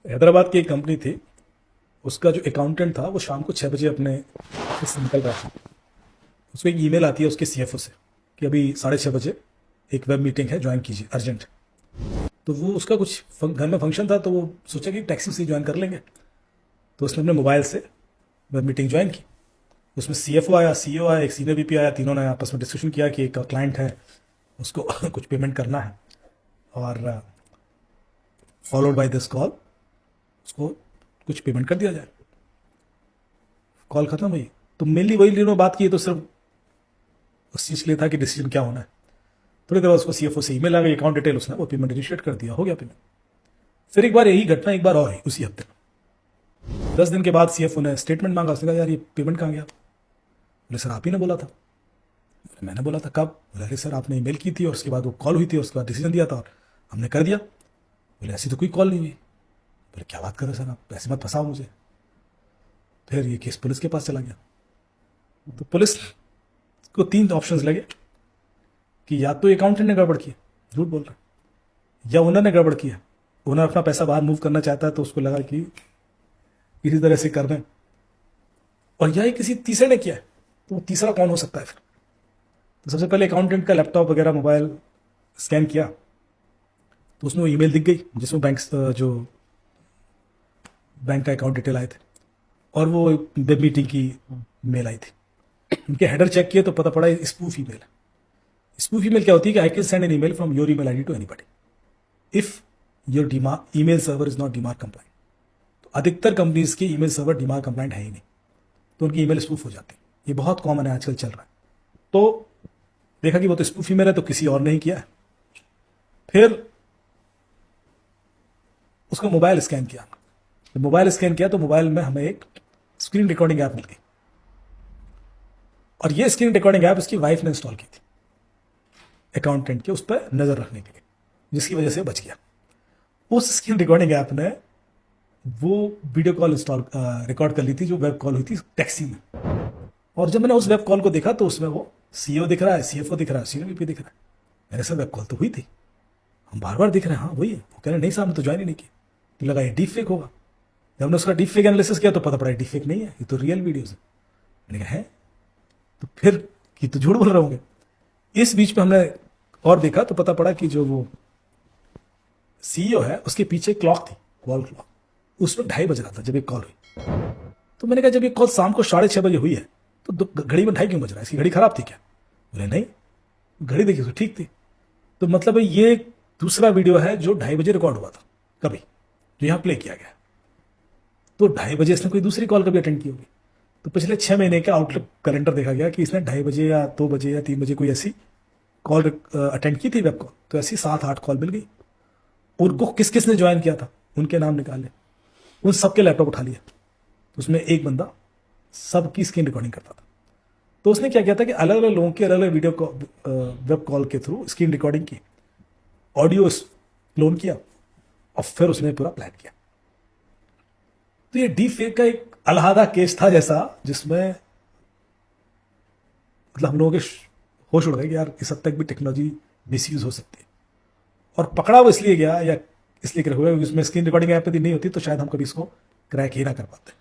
हैदराबाद की एक कंपनी थी, उसका जो अकाउंटेंट था वो शाम को 6 बजे अपने ऑफिस से निकल रहा था। उसको एक ईमेल आती है उसके सीएफओ से कि अभी 6:30 बजे एक वेब मीटिंग है, ज्वाइन कीजिए अर्जेंट। तो वो उसका कुछ घर में फंक्शन था, तो वो सोचा कि टैक्सी से ज्वाइन कर लेंगे। तो उसने अपने मोबाइल से वेब मीटिंग ज्वाइन की। उसमें सीएफओ आया, सीईओ आया, एक सीनियर वीपी आया। तीनों ने आपस में डिस्कशन किया कि एक क्लाइंट है, उसको कुछ पेमेंट करना है, और फॉलोड बाय दिस कॉल उसको कुछ पेमेंट कर दिया जाए। कॉल खत्म हुई तो मेनली वही तीनों बात की, तो सिर्फ उस चीज़ के लिए था कि डिसीजन क्या होना है। थोड़ी देर बाद उसको सीएफओ से ईमेल आ गई, अकाउंट डिटेल, उसने वो पेमेंट इनिशिएट कर दिया, हो गया पेमेंट। फिर एक बार यही घटना एक बार और हुई उसी हफ्ते में। 10 दिन के बाद सीएफओ ने स्टेटमेंट मांगा। उसने कहा यार ये पेमेंट कहाँ गया? बोले सर आप ही ने बोला था। बोले मैंने बोला था? कब? बोले अरे सर आपने ईमेल की थी और उसके बाद वो कॉल हुई थी, उसके बाद डिसीजन दिया था और हमने कर दिया। बोले ऐसी तो कोई कॉल नहीं हुई। बोले क्या बात कर रहे सर आप, ऐसे मत फंसाओ मुझे। फिर ये केस पुलिस के पास चला गया। तो पुलिस को 3 ऑप्शंस लगे कि या तो अकाउंटेंट ने गड़बड़ किया, झूठ बोल रहा है, या ओनर ने गड़बड़ किया, ओनर अपना पैसा बाहर मूव करना चाहता है तो उसको लगा कि किसी तरह से कर दें, और या ही किसी तीसरे ने किया है। तो वो तीसरा कौन हो सकता है फिर? तो सबसे पहले अकाउंटेंट का लैपटॉप वगैरह मोबाइल स्कैन किया, तो उसमें वो ईमेल दिख गई जिसमें जो बैंक का अकाउंट डिटेल आए थे, और वो वेब मीटिंग की मेल आई थी। उनके हेडर चेक किए तो पता पड़ा स्पूफ ईमेल है। स्पूफ ईमेल क्या होती है कि I can send an email from your email ID to anybody if your email server is not DMARC compliant. तो अधिकतर कंपनीज के ईमेल सर्वर डीमार्क कंप्लाइंट है ही नहीं, तो उनकी ईमेल स्पूफ हो जाती है। ये बहुत कॉमन है, आजकल चल रहा है। तो देखा कि वो तो स्पूफ ईमेल है, तो किसी और ने ही किया है। फिर उसका मोबाइल स्कैन किया। जब मोबाइल स्कैन किया तो मोबाइल में हमें एक स्क्रीन रिकॉर्डिंग ऐप मिल गई, और ये स्क्रीन रिकॉर्डिंग ऐप उसकी वाइफ ने इंस्टॉल की थी अकाउंटेंट के, उस पर नजर रखने के लिए, जिसकी वजह से बच गया। उस स्क्रीन रिकॉर्डिंग ऐप ने वो वीडियो कॉल इंस्टॉल रिकॉर्ड कर ली थी जो वेब कॉल हुई थी टैक्सी में। और जब मैंने उस वेब कॉल को देखा तो उसमें वो सीईओ दिख रहा है, सीएफओ दिख रहा है, सीनियर वीपी दिख रहा है। मेरे साथ वेब कॉल तो हुई थी, हम बार बार दिख रहे हैं, हाँ वही है। वो कह रहे नहीं साहब, तो ज्वाइन ही नहीं की। तो लगा ये डीप फेक होगा। जब हमने उसका डीप फेक एनालिसिस किया तो पता पड़ा डीप फेक नहीं है, ये तो रियल वीडियोज है। मैंने कहा है तो फिर कि तो झूठ बोल रहे होंगे। इस बीच में हमने और देखा तो पता पड़ा कि जो वो सीईओ है उसके पीछे क्लॉक थी, वॉल क्लॉक, उसमें 2:30 बज रहा था जब ये कॉल हुई। तो मैंने कहा जब ये कॉल शाम को 6:30 बजे हुई है तो घड़ी में 2:30 क्यों बज रहा है? इसकी घड़ी खराब थी क्या? बोले नहीं, घड़ी देखी तो ठीक थी। तो मतलब ये दूसरा वीडियो है जो 2:30 बजे रिकॉर्ड हुआ था कभी, जो यहाँ प्ले किया गया। तो 2:30 बजे इसने कोई दूसरी कॉल कभी अटेंड की होगी। तो पिछले 6 महीने का आउटलुक कैलेंडर देखा गया कि इसने 2:30 बजे या 2 बजे या 3 बजे कोई ऐसी कॉल अटेंड की थी, वेब कॉल। तो ऐसी 7-8 कॉल मिल गई। उनको किस किस ने ज्वाइन किया था उनके नाम निकाले, उन सबके लैपटॉप उठा लिया। तो उसमें एक बंदा सबकी स्क्रीन रिकॉर्डिंग करता था। तो उसने क्या किया था कि अलग अलग लोगों की अलग अलग वीडियो वेब कॉल के थ्रू स्क्रीन रिकॉर्डिंग की, ऑडियो क्लोन किया, और फिर उसने पूरा प्लान किया। तो ये डीप फेक का एक अलहदा केस था जैसा, जिसमें मतलब हम लोगों के होश उड़ गए कि यार इस हद तक भी टेक्नोलॉजी मिसयूज हो सकती है। और पकड़ा वो इसलिए गया, या इसलिए क्रैक हो गया क्योंकि उसमें स्क्रीन रिकॉर्डिंग ऐप यदि नहीं होती तो शायद हम कभी इसको क्रैक ही ना कर पाते।